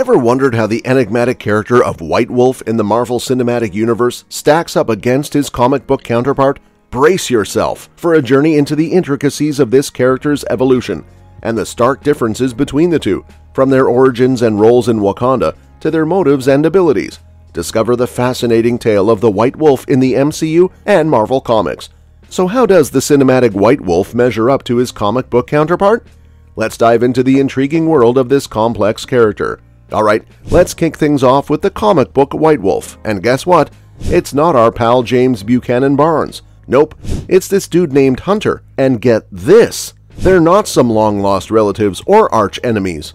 Ever wondered how the enigmatic character of White Wolf in the Marvel Cinematic Universe stacks up against his comic book counterpart? Brace yourself for a journey into the intricacies of this character's evolution and the stark differences between the two, from their origins and roles in Wakanda to their motives and abilities. Discover the fascinating tale of the White Wolf in the MCU and Marvel Comics. So how does the cinematic White Wolf measure up to his comic book counterpart? Let's dive into the intriguing world of this complex character. Alright, let's kick things off with the comic book White Wolf, and guess what? It's not our pal James Buchanan Barnes. Nope, it's this dude named Hunter, and get this! They're not some long-lost relatives or arch-enemies.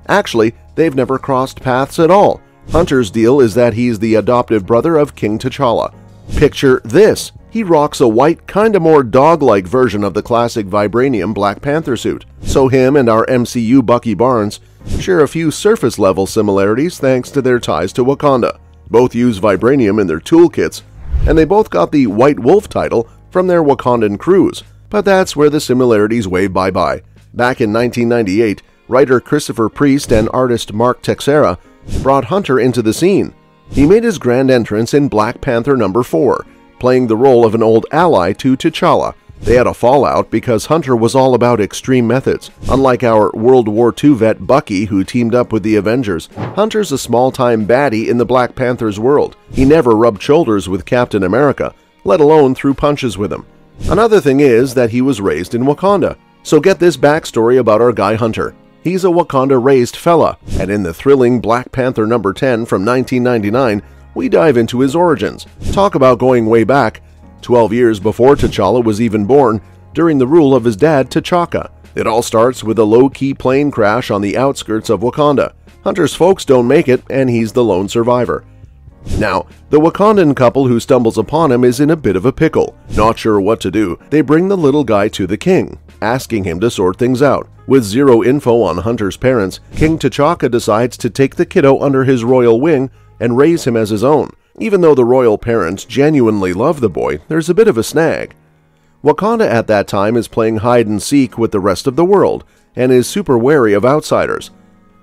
Actually, they've never crossed paths at all. Hunter's deal is that he's the adoptive brother of King T'Challa. Picture this! He rocks a white, kinda more dog-like version of the classic vibranium Black Panther suit. So him and our MCU Bucky Barnes share a few surface-level similarities thanks to their ties to Wakanda. Both use vibranium in their toolkits, and they both got the White Wolf title from their Wakandan crews. But that's where the similarities wave bye-bye. Back in 1998, writer Christopher Priest and artist Mark Texeira brought Hunter into the scene. He made his grand entrance in Black Panther number 4, playing the role of an old ally to T'Challa. They had a fallout because Hunter was all about extreme methods. Unlike our World War II vet Bucky, who teamed up with the Avengers, Hunter's a small-time baddie in the Black Panther's world. He never rubbed shoulders with Captain America, let alone threw punches with him. Another thing is that he was raised in Wakanda. So get this backstory about our guy Hunter. He's a Wakanda-raised fella, and in the thrilling Black Panther number 10 from 1999, we dive into his origins. Talk about going way back, 12 years before T'Challa was even born, during the rule of his dad T'Chaka. It all starts with a low-key plane crash on the outskirts of Wakanda. Hunter's folks don't make it, and he's the lone survivor. Now, the Wakandan couple who stumbles upon him is in a bit of a pickle. Not sure what to do, they bring the little guy to the king, asking him to sort things out. With zero info on Hunter's parents, King T'Chaka decides to take the kiddo under his royal wing and raise him as his own. Even though the royal parents genuinely love the boy, there's a bit of a snag. Wakanda at that time is playing hide-and-seek with the rest of the world, and is super wary of outsiders.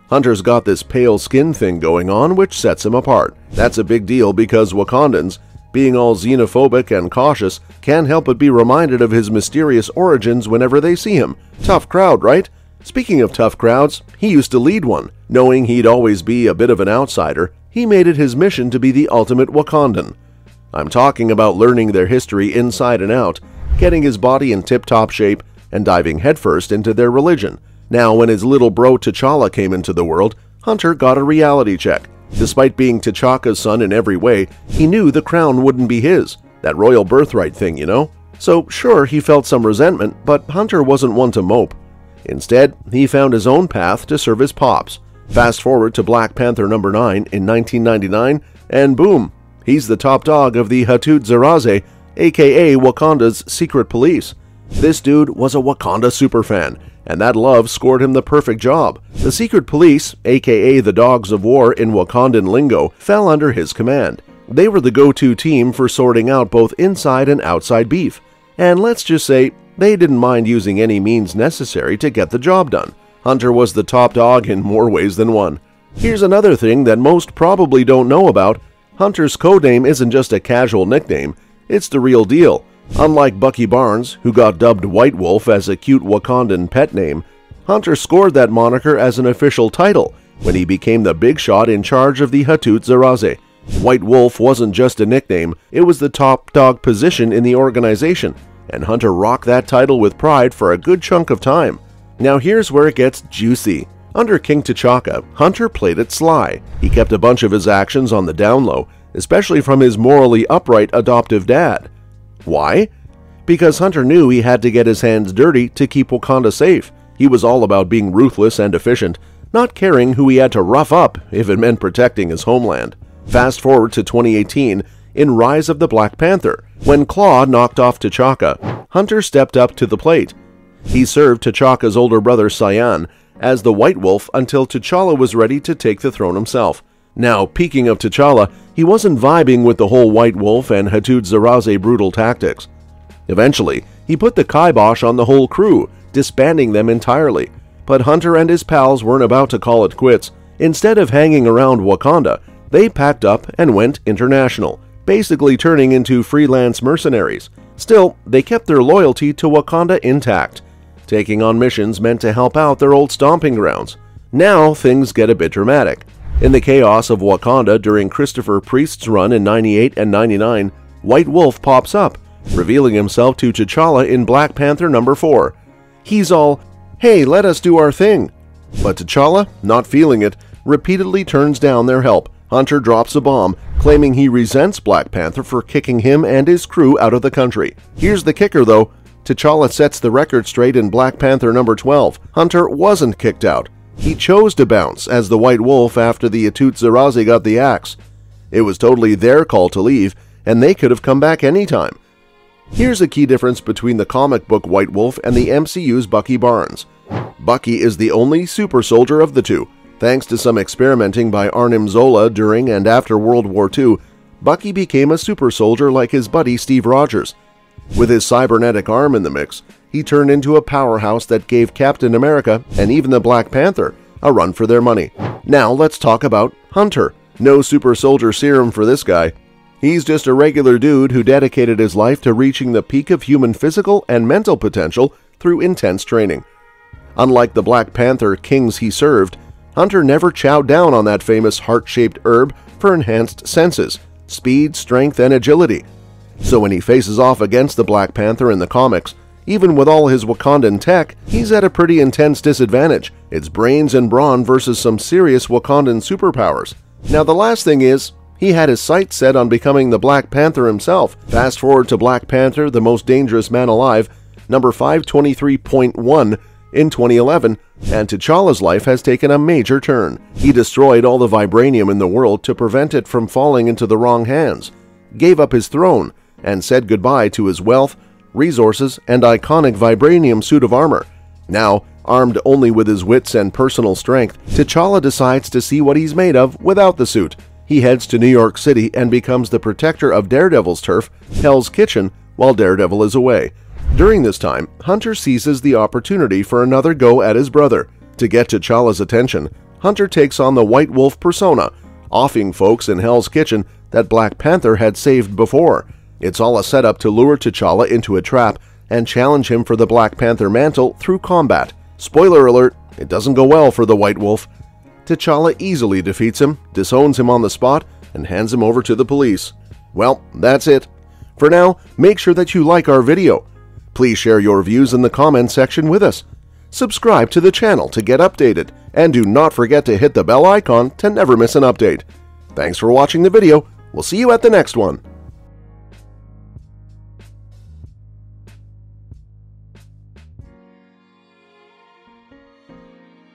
Hunter's got this pale skin thing going on which sets him apart. That's a big deal because Wakandans, being all xenophobic and cautious, can't help but be reminded of his mysterious origins whenever they see him. Tough crowd, right? Speaking of tough crowds, he used to lead one. Knowing he'd always be a bit of an outsider, he made it his mission to be the ultimate Wakandan. I'm talking about learning their history inside and out, getting his body in tip-top shape, and diving headfirst into their religion. Now, when his little bro T'Challa came into the world, Hunter got a reality check. Despite being T'Chaka's son in every way, he knew the crown wouldn't be his. That royal birthright thing, you know? So, sure, he felt some resentment, but Hunter wasn't one to mope. Instead, he found his own path to serve his pops. Fast forward to Black Panther number 9 in 1999, and boom, he's the top dog of the Hatut Zeraze, aka Wakanda's secret police. This dude was a Wakanda superfan, and that love scored him the perfect job. The secret police, aka the Dogs of War in Wakandan lingo, fell under his command. They were the go-to team for sorting out both inside and outside beef, and let's just say, they didn't mind using any means necessary to get the job done. Hunter was the top dog in more ways than one. Here's another thing that most probably don't know about. Hunter's codename isn't just a casual nickname, it's the real deal. Unlike Bucky Barnes, who got dubbed White Wolf as a cute Wakandan pet name, Hunter scored that moniker as an official title when he became the big shot in charge of the Hatut Zeraze. White Wolf wasn't just a nickname, it was the top dog position in the organization, and Hunter rocked that title with pride for a good chunk of time. Now here's where it gets juicy. Under King T'Chaka, Hunter played it sly. He kept a bunch of his actions on the down low, especially from his morally upright adoptive dad. Why? Because Hunter knew he had to get his hands dirty to keep Wakanda safe. He was all about being ruthless and efficient, not caring who he had to rough up if it meant protecting his homeland. Fast forward to 2018, in Rise of the Black Panther, when Claw knocked off T'Chaka, Hunter stepped up to the plate. He served T'Chaka's older brother Cyan as the White Wolf until T'Challa was ready to take the throne himself. Now, peaking of T'Challa, he wasn't vibing with the whole White Wolf and Hatut Zeraze brutal tactics. Eventually, he put the kibosh on the whole crew, disbanding them entirely. But Hunter and his pals weren't about to call it quits. Instead of hanging around Wakanda, they packed up and went international, basically turning into freelance mercenaries. Still, they kept their loyalty to Wakanda intact, taking on missions meant to help out their old stomping grounds. Now things get a bit dramatic. In the chaos of Wakanda during Christopher Priest's run in 98 and 99, White Wolf pops up, revealing himself to T'Challa in Black Panther number 4. He's all, "Hey, let us do our thing." But T'Challa, not feeling it, repeatedly turns down their help. Hunter drops a bomb, claiming he resents Black Panther for kicking him and his crew out of the country. Here's the kicker though, T'Challa sets the record straight in Black Panther number 12. Hunter wasn't kicked out. He chose to bounce as the White Wolf after the Hatut Zeraze got the axe. It was totally their call to leave, and they could have come back anytime. Here's a key difference between the comic book White Wolf and the MCU's Bucky Barnes. Bucky is the only super soldier of the two. Thanks to some experimenting by Arnim Zola during and after World War II, Bucky became a super soldier like his buddy Steve Rogers. With his cybernetic arm in the mix, he turned into a powerhouse that gave Captain America and even the Black Panther a run for their money. Now let's talk about Hunter. No super soldier serum for this guy. He's just a regular dude who dedicated his life to reaching the peak of human physical and mental potential through intense training. Unlike the Black Panther kings he served, Hunter never chowed down on that famous heart-shaped herb for enhanced senses, speed, strength, and agility. So when he faces off against the Black Panther in the comics, even with all his Wakandan tech, he's at a pretty intense disadvantage. It's brains and brawn versus some serious Wakandan superpowers. Now the last thing is, he had his sights set on becoming the Black Panther himself. Fast forward to Black Panther, the Most Dangerous Man Alive, number 523.1 in 2011, and T'Challa's life has taken a major turn. He destroyed all the vibranium in the world to prevent it from falling into the wrong hands, gave up his throne, and said goodbye to his wealth, resources, and iconic vibranium suit of armor. Now, armed only with his wits and personal strength, T'Challa decides to see what he's made of without the suit. He heads to New York City and becomes the protector of Daredevil's turf, Hell's Kitchen, while Daredevil is away. During this time, Hunter seizes the opportunity for another go at his brother. To get T'Challa's attention, Hunter takes on the White Wolf persona, offing folks in Hell's Kitchen that Black Panther had saved before. It's all a setup to lure T'Challa into a trap and challenge him for the Black Panther mantle through combat. Spoiler alert, it doesn't go well for the White Wolf. T'Challa easily defeats him, disowns him on the spot, and hands him over to the police. Well, that's it. For now, make sure that you like our video. Please share your views in the comments section with us. Subscribe to the channel to get updated, and do not forget to hit the bell icon to never miss an update. Thanks for watching the video. We'll see you at the next one.